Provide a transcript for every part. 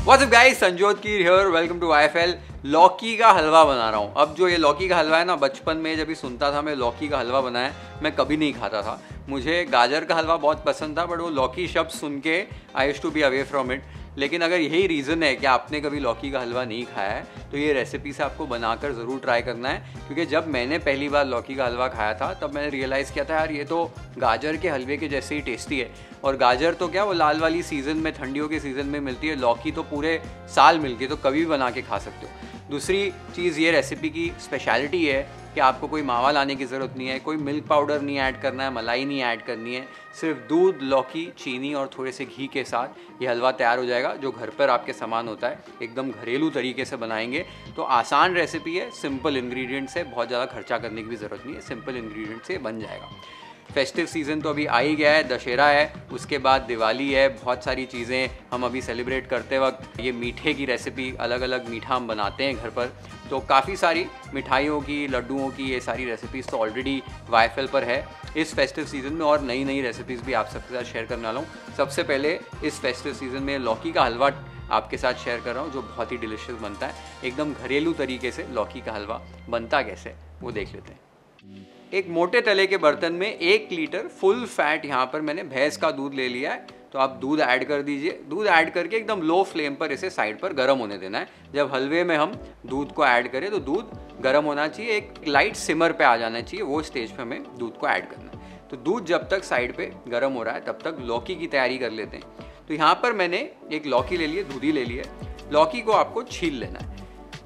What's up guys, Sanjyot Keer here, welcome to IFL। लौकी का हलवा बना रहा हूँ। अब जो ये लौकी का हलवा है ना, बचपन में जब भी सुनता था मैं लौकी का हलवा बनाया, मैं कभी नहीं खाता था। मुझे गाजर का हलवा बहुत पसंद था, बट वो लौकी शब्द सुन के I used to be away from it. लेकिन अगर यही रीज़न है कि आपने कभी लौकी का हलवा नहीं खाया है, तो ये रेसिपी से आपको बनाकर ज़रूर ट्राई करना है। क्योंकि जब मैंने पहली बार लौकी का हलवा खाया था, तब मैंने रियलाइज़ किया था यार ये तो गाजर के हलवे के जैसे ही टेस्टी है। और गाजर तो क्या, वो लाल वाली सीज़न में, ठंडियों के सीज़न में मिलती है। लौकी तो पूरे साल मिलती है, तो कभी भी बना के खा सकते हो। दूसरी चीज़, ये रेसिपी की स्पेशलिटी है कि आपको कोई मावा लाने की ज़रूरत नहीं है, कोई मिल्क पाउडर नहीं ऐड करना है, मलाई नहीं ऐड करनी है। सिर्फ दूध, लौकी, चीनी और थोड़े से घी के साथ ये हलवा तैयार हो जाएगा। जो घर पर आपके सामान होता है, एकदम घरेलू तरीके से बनाएंगे। तो आसान रेसिपी है, सिंपल इंग्रेडिएंट्स है, बहुत ज़्यादा खर्चा करने की भी ज़रूरत नहीं है, सिंपल इंग्रेडिएंट से बन जाएगा। फेस्टिव सीज़न तो अभी आ ही गया है, दशहरा है, उसके बाद दिवाली है, बहुत सारी चीज़ें हम अभी सेलिब्रेट करते वक्त ये मीठे की रेसिपी, अलग अलग मीठा हम बनाते हैं घर पर। तो काफ़ी सारी मिठाइयों की, लड्डुओं की, ये सारी रेसिपीज़ तो ऑलरेडी YFL पर है। इस फेस्टिव सीज़न में और नई नई रेसिपीज़ भी आप सबके साथ शेयर करने वाला हूँ। सबसे पहले इस फेस्टिव सीज़न में लौकी का हलवा आपके साथ शेयर कर रहा हूँ, जो बहुत ही डिलिशियस बनता है। एकदम घरेलू तरीके से लौकी का हलवा बनता कैसे, वो देख लेते हैं। एक मोटे तले के बर्तन में 1 लीटर फुल फैट, यहाँ पर मैंने भैंस का दूध ले लिया है। तो आप दूध ऐड कर दीजिए। दूध ऐड करके एकदम लो फ्लेम पर इसे साइड पर गर्म होने देना है। जब हलवे में हम दूध को ऐड करें तो दूध गर्म होना चाहिए, एक लाइट सिमर पे आ जाना चाहिए, वो स्टेज पे हमें दूध को ऐड करना है। तो दूध जब तक साइड पे गर्म हो रहा है, तब तक लौकी की तैयारी कर लेते हैं। तो यहाँ पर मैंने एक लौकी ले ली है, दूधी ले ली है। लौकी को आपको छील लेना है।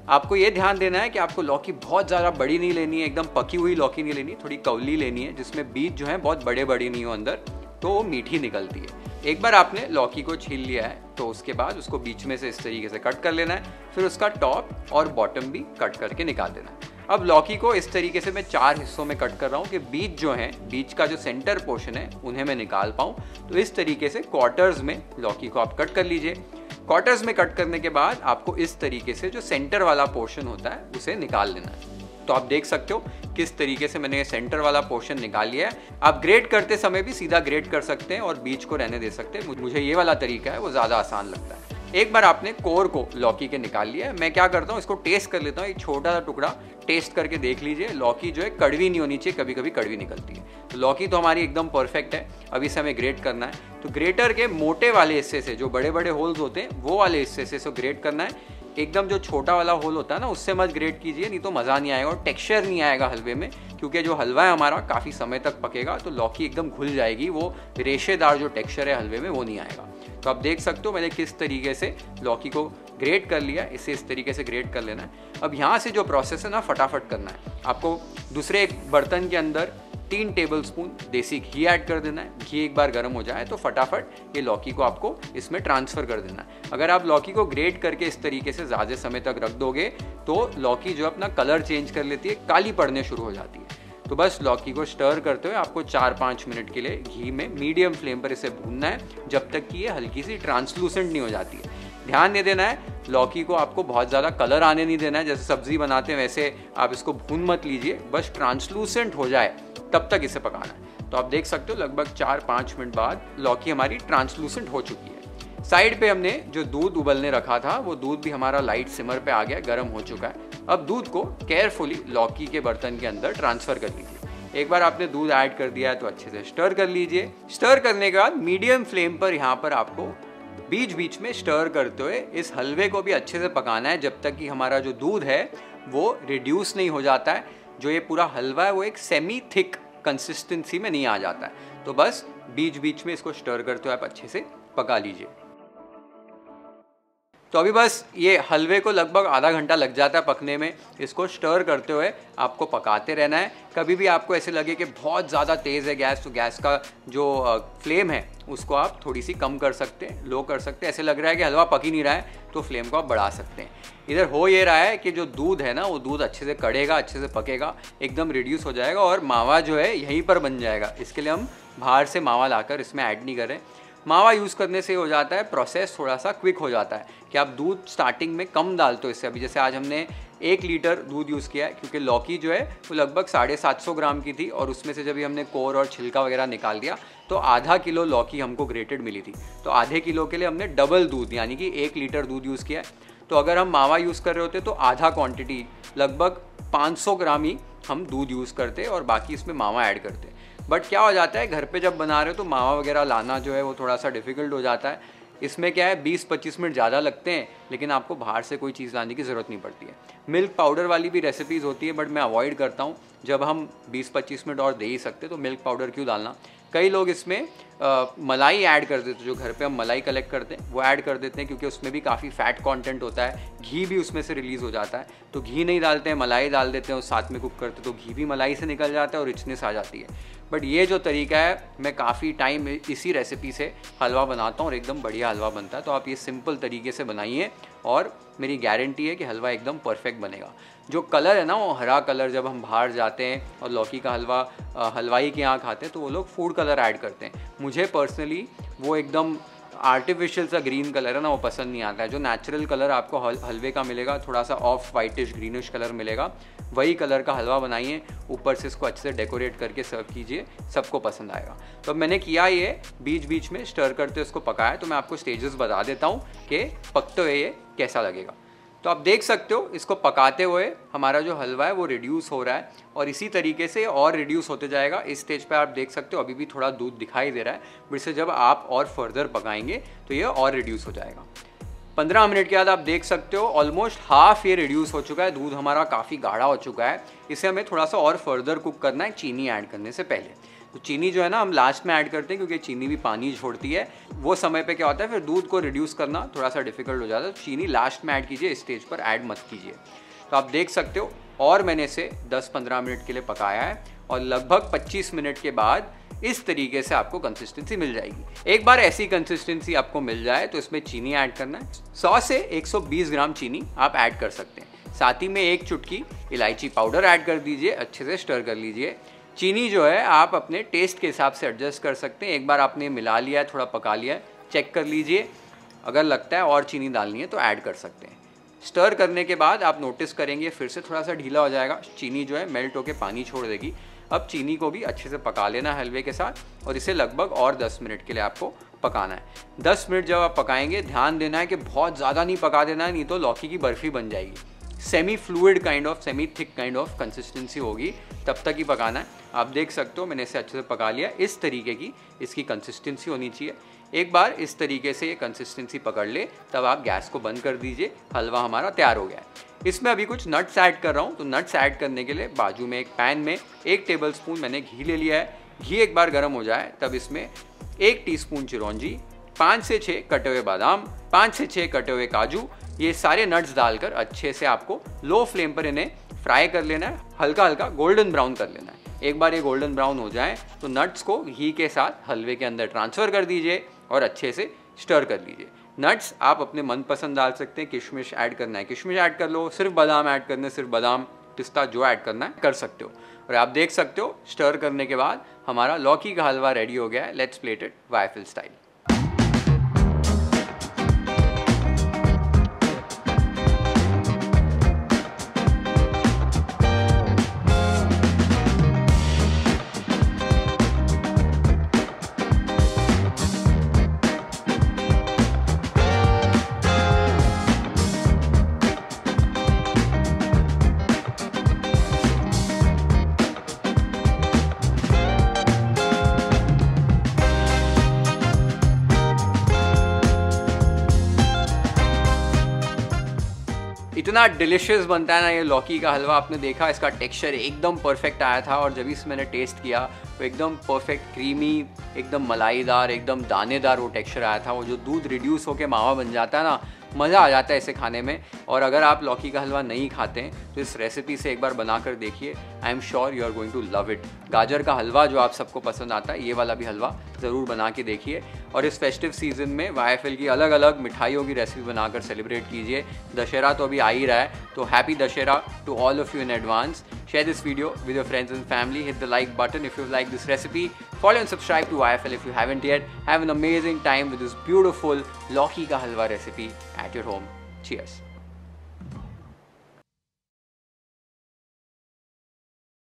आपको ये ध्यान देना है कि आपको लौकी बहुत ज़्यादा बड़ी नहीं लेनी है, एकदम पकी हुई लौकी नहीं लेनी, थोड़ी कवली लेनी है, जिसमें बीज जो है बहुत बड़े बड़े नहीं हो अंदर, तो वो मीठी निकलती है। एक बार आपने लौकी को छील लिया है, तो उसके बाद उसको बीच में से इस तरीके से कट कर लेना है। फिर उसका टॉप और बॉटम भी कट करके निकाल देना है। अब लौकी को इस तरीके से मैं 4 हिस्सों में कट कर रहा हूँ कि बीज जो हैं, बीज का जो सेंटर पोर्शन है, उन्हें मैं निकाल पाऊँ। तो इस तरीके से क्वार्टर्स में लौकी को आप कट कर लीजिए। क्वार्टर्स में कट करने के बाद आपको इस तरीके से जो सेंटर वाला पोर्शन होता है, उसे निकाल लेना है। तो आप देख सकते हो किस तरीके से मैंने सेंटर वाला पोर्शन निकाल लिया है। आप ग्रेट करते समय भी सीधा ग्रेट कर सकते हैं और बीज को रहने दे सकते हैं। मुझे ये वाला तरीका है, वो ज़्यादा आसान लगता है। एक बार आपने कोर को लौकी के निकाल लिया है, मैं क्या करता हूँ, इसको टेस्ट कर लेता हूँ। एक छोटा सा टुकड़ा टेस्ट करके देख लीजिए। लौकी जो है कड़वी नहीं होनी चाहिए, कभी कभी कड़वी निकलती है। तो लौकी तो हमारी एकदम परफेक्ट है। अब इसे हमें ग्रेट करना है। तो ग्रेटर के मोटे वाले हिस्से से, जो बड़े बड़े होल्स होते हैं, वो वाले हिस्से से इसको ग्रेट करना है। एकदम जो छोटा वाला होल होता है ना, उससे मत ग्रेट कीजिए, नहीं तो मज़ा नहीं आएगा और टेक्सचर नहीं आएगा हलवे में। क्योंकि जो हलवा है हमारा काफ़ी समय तक पकेगा, तो लौकी एकदम घुल जाएगी, वो रेशेदार जो टेक्सचर है हलवे में, वो नहीं आएगा। तो आप देख सकते हो मैंने किस तरीके से लौकी को ग्रेट कर लिया। इसे इस तरीके से ग्रेट कर लेना है। अब यहाँ से जो प्रोसेस है ना, फटाफट करना है। आपको दूसरे एक बर्तन के अंदर 3 टेबलस्पून देसी घी ऐड कर देना है। घी एक बार गर्म हो जाए तो फटाफट ये लौकी को आपको इसमें ट्रांसफ़र कर देना है। अगर आप लौकी को ग्रेट करके इस तरीके से ज़्यादा समय तक रख दोगे, तो लौकी जो अपना कलर चेंज कर लेती है, काली पड़ने शुरू हो जाती है। तो बस लौकी को स्टर करते हुए आपको 4-5 मिनट के लिए घी में मीडियम फ्लेम पर इसे भूनना है, जब तक कि ये हल्की सी ट्रांसलूसेंट नहीं हो जाती है। ध्यान दे देना है, लौकी को आपको बहुत ज़्यादा कलर आने नहीं देना है। जैसे सब्ज़ी बनाते हैं वैसे आप इसको भून मत लीजिए, बस ट्रांसलूसेंट हो जाए तब तक इसे पकाना है। तो आप देख सकते हो लगभग 4-5 मिनट बाद लौकी हमारी ट्रांसलूसेंट हो चुकी है। साइड पे हमने जो दूध उबलने रखा था, वो दूध भी हमारा लाइट सिमर पे आ गया, गर्म हो चुका है। अब दूध को केयरफुली लौकी के बर्तन के अंदर ट्रांसफ़र कर लीजिए। एक बार आपने दूध ऐड कर दिया है तो अच्छे से स्टर कर लीजिए। स्टर करने के बाद मीडियम फ्लेम पर यहाँ पर आपको बीच बीच में स्टर करते हुए इस हलवे को भी अच्छे से पकाना है, जब तक कि हमारा जो दूध है वो रिड्यूस नहीं हो जाता है। जो ये पूरा हलवा है वो एक सेमी थिक कंसिस्टेंसी में नहीं आ जाता है। तो बस बीच बीच में इसको स्टर करते हुए आप अच्छे से पका लीजिए। तो अभी बस ये हलवे को लगभग आधा घंटा लग जाता है पकने में। इसको स्टर करते हुए आपको पकाते रहना है। कभी भी आपको ऐसे लगे कि बहुत ज़्यादा तेज़ है गैस, तो गैस का जो फ्लेम है उसको आप थोड़ी सी कम कर सकते हैं, लो कर सकते हैं। ऐसे लग रहा है कि हलवा पक ही नहीं रहा है, तो फ्लेम को आप बढ़ा सकते हैं। इधर हो ये रहा है कि जो दूध है ना, वो दूध अच्छे से कढ़ेगा, अच्छे से पकेगा, एकदम रिड्यूस हो जाएगा और मावा जो है यहीं पर बन जाएगा। इसके लिए हम बाहर से मावा लाकर इसमें ऐड नहीं करें। मावा यूज़ करने से हो जाता है प्रोसेस थोड़ा सा क्विक हो जाता है कि आप दूध स्टार्टिंग में कम डालते हो इससे। अभी जैसे आज हमने 1 लीटर दूध यूज़ किया है, क्योंकि लौकी जो है वो लगभग 750 ग्राम की थी और उसमें से जब हमने कोर और छिलका वगैरह निकाल दिया तो आधा किलो लौकी हमको ग्रेटेड मिली थी। तो आधे किलो के लिए हमने डबल दूध यानी कि 1 लीटर दूध यूज़ किया है। तो अगर हम मावा यूज़ कर रहे होते तो आधा क्वांटिटी लगभग 500 ग्राम ही हम दूध यूज़ करते और बाकी इसमें मावा ऐड करते। बट क्या हो जाता है, घर पे जब बना रहे हो तो मावा वगैरह लाना जो है वो थोड़ा सा डिफ़िकल्ट हो जाता है। इसमें क्या है 20-25 मिनट ज़्यादा लगते हैं, लेकिन आपको बाहर से कोई चीज़ लाने की ज़रूरत नहीं पड़ती है। मिल्क पाउडर वाली भी रेसिपीज़ होती है, बट मैं अवॉइड करता हूँ। जब हम 20-25 मिनट और दे ही सकते तो मिल्क पाउडर क्यों डालना। कई लोग इसमें मलाई ऐड कर देते हैं, जो घर पे हम मलाई कलेक्ट करते हैं वो ऐड कर देते हैं, क्योंकि उसमें भी काफ़ी फैट कंटेंट होता है, घी भी उसमें से रिलीज़ हो जाता है। तो घी नहीं डालते हैं, मलाई डाल देते हैं और साथ में कुक करते हैं, तो घी भी मलाई से निकल जाता है और रिचनेस आ जाती है। बट ये जो तरीका है, मैं काफ़ी टाइम इसी रेसिपी से हलवा बनाता हूँ और एकदम बढ़िया हलवा बनता है। तो आप ये सिंपल तरीके से बनाइए और मेरी गारंटी है कि हलवा एकदम परफेक्ट बनेगा। जो कलर है ना, वो हरा कलर, जब हम बाहर जाते हैं और लौकी का हलवा हलवाई के यहाँ खाते हैं तो वो लोग फूड कलर ऐड करते हैं। मुझे पर्सनली वो एकदम आर्टिफिशियल सा ग्रीन कलर है ना, वो पसंद नहीं आता है। जो नेचुरल कलर आपको हलवे का मिलेगा, थोड़ा सा ऑफ वाइटिश ग्रीनिश कलर मिलेगा, वही कलर का हलवा बनाइए, ऊपर से इसको अच्छे से डेकोरेट करके सर्व कीजिए, सबको पसंद आएगा। तो अब मैंने किया ये बीच बीच में स्टर करते उसको पकाया, तो मैं आपको स्टेजेस बता देता हूँ कि पकते हुए ये कैसा लगेगा। तो आप देख सकते हो इसको पकाते हुए हमारा जो हलवा है वो रिड्यूस हो रहा है और इसी तरीके से और रिड्यूस होते जाएगा। इस स्टेज पे आप देख सकते हो अभी भी थोड़ा दूध दिखाई दे रहा है, बट इसे जब आप और फर्दर पकाएंगे तो ये और रिड्यूस हो जाएगा। 15 मिनट के बाद आप देख सकते हो ऑलमोस्ट हाफ ये रिड्यूस हो चुका है, दूध हमारा काफ़ी गाढ़ा हो चुका है। इसे हमें थोड़ा सा और फर्दर कुक करना है चीनी ऐड करने से पहले। तो चीनी जो है ना हम लास्ट में ऐड करते हैं, क्योंकि चीनी भी पानी छोड़ती है। वो समय पे क्या होता है, फिर दूध को रिड्यूस करना थोड़ा सा डिफिकल्ट हो जाता है। तो चीनी लास्ट में ऐड कीजिए, इस स्टेज पर ऐड मत कीजिए। तो आप देख सकते हो और मैंने इसे 10-15 मिनट के लिए पकाया है और लगभग 25 मिनट के बाद इस तरीके से आपको कंसिस्टेंसी मिल जाएगी। एक बार ऐसी कंसिस्टेंसी आपको मिल जाए तो इसमें चीनी ऐड करना है। 100 से 120 ग्राम चीनी आप ऐड कर सकते हैं। साथ ही में 1 चुटकी इलायची पाउडर ऐड कर दीजिए, अच्छे से स्टर कर लीजिए। चीनी जो है आप अपने टेस्ट के हिसाब से एडजस्ट कर सकते हैं। एक बार आपने मिला लिया है, थोड़ा पका लिया है, चेक कर लीजिए, अगर लगता है और चीनी डालनी है तो ऐड कर सकते हैं। स्टर करने के बाद आप नोटिस करेंगे फिर से थोड़ा सा ढीला हो जाएगा, चीनी जो है मेल्ट होकर पानी छोड़ देगी। अब चीनी को भी अच्छे से पका लेना हलवे के साथ और इसे लगभग और 10 मिनट के लिए आपको पकाना है। 10 मिनट जब आप पकाएंगे ध्यान देना है कि बहुत ज़्यादा नहीं पका देना है, नहीं तो लौकी की बर्फ़ी बन जाएगी। Semi fluid kind of, semi thick kind of consistency होगी, तब तक ही पकाना है। आप देख सकते हो मैंने इसे अच्छे से पका लिया। इस तरीके की इसकी कंसिस्टेंसी होनी चाहिए। एक बार इस तरीके से ये कंसिस्टेंसी पकड़ ले तब आप गैस को बंद कर दीजिए। हलवा हमारा तैयार हो गया है। इसमें अभी कुछ नट्स ऐड कर रहा हूँ, तो नट्स ऐड करने के लिए बाजू में एक पैन में 1 टेबलस्पून मैंने घी ले लिया है। घी एक बार गर्म हो जाए तब इसमें 1 टीस्पून चिरौंजी, 5 से 6 कटे हुए बादाम, 5 से 6 कटे हुए काजू, ये सारे नट्स डालकर अच्छे से आपको लो फ्लेम पर इन्हें फ्राई कर लेना है, हल्का हल्का गोल्डन ब्राउन कर लेना है। एक बार ये गोल्डन ब्राउन हो जाए तो नट्स को घी के साथ हलवे के अंदर ट्रांसफ़र कर दीजिए और अच्छे से स्टर कर लीजिए। नट्स आप अपने मनपसंद डाल सकते हैं, किशमिश ऐड करना है किशमिश ऐड कर लो, सिर्फ बादाम ऐड करना है सिर्फ बादाम, पिस्ता जो ऐड करना है कर सकते हो। और आप देख सकते हो स्टर करने के बाद हमारा लौकी का हलवा रेडी हो गया है। Let's plate it waffle style. इतना डिलिशियस बनता है ना ये लौकी का हलवा। आपने देखा इसका टेक्सचर एकदम परफेक्ट आया था और जब इस मैंने टेस्ट किया तो एकदम परफेक्ट क्रीमी, एकदम मलाईदार, एकदम दानेदार वो टेक्सचर आया था। वो जो दूध रिड्यूस होकर मावा बन जाता है ना, मज़ा आ जाता है इसे खाने में। और अगर आप लौकी का हलवा नहीं खाते हैं तो इस रेसिपी से एक बार बना कर देखिए, I am sure you are going to love it. गाजर का हलवा जो आप सबको पसंद आता है, ये वाला भी हलवा ज़रूर बना के देखिए। और इस फेस्टिव सीजन में YFL की अलग अलग मिठाइयों की रेसिपी बनाकर सेलिब्रेट कीजिए। दशहरा तो अभी आ ही रहा है, तो happy Dussehra to all of you in advance. Share this video with your friends and family. Hit the like button if you like this recipe. Follow and subscribe to IFL if you haven't yet. Have an amazing time with this beautiful लौकी का हलवा recipe at your home. Cheers.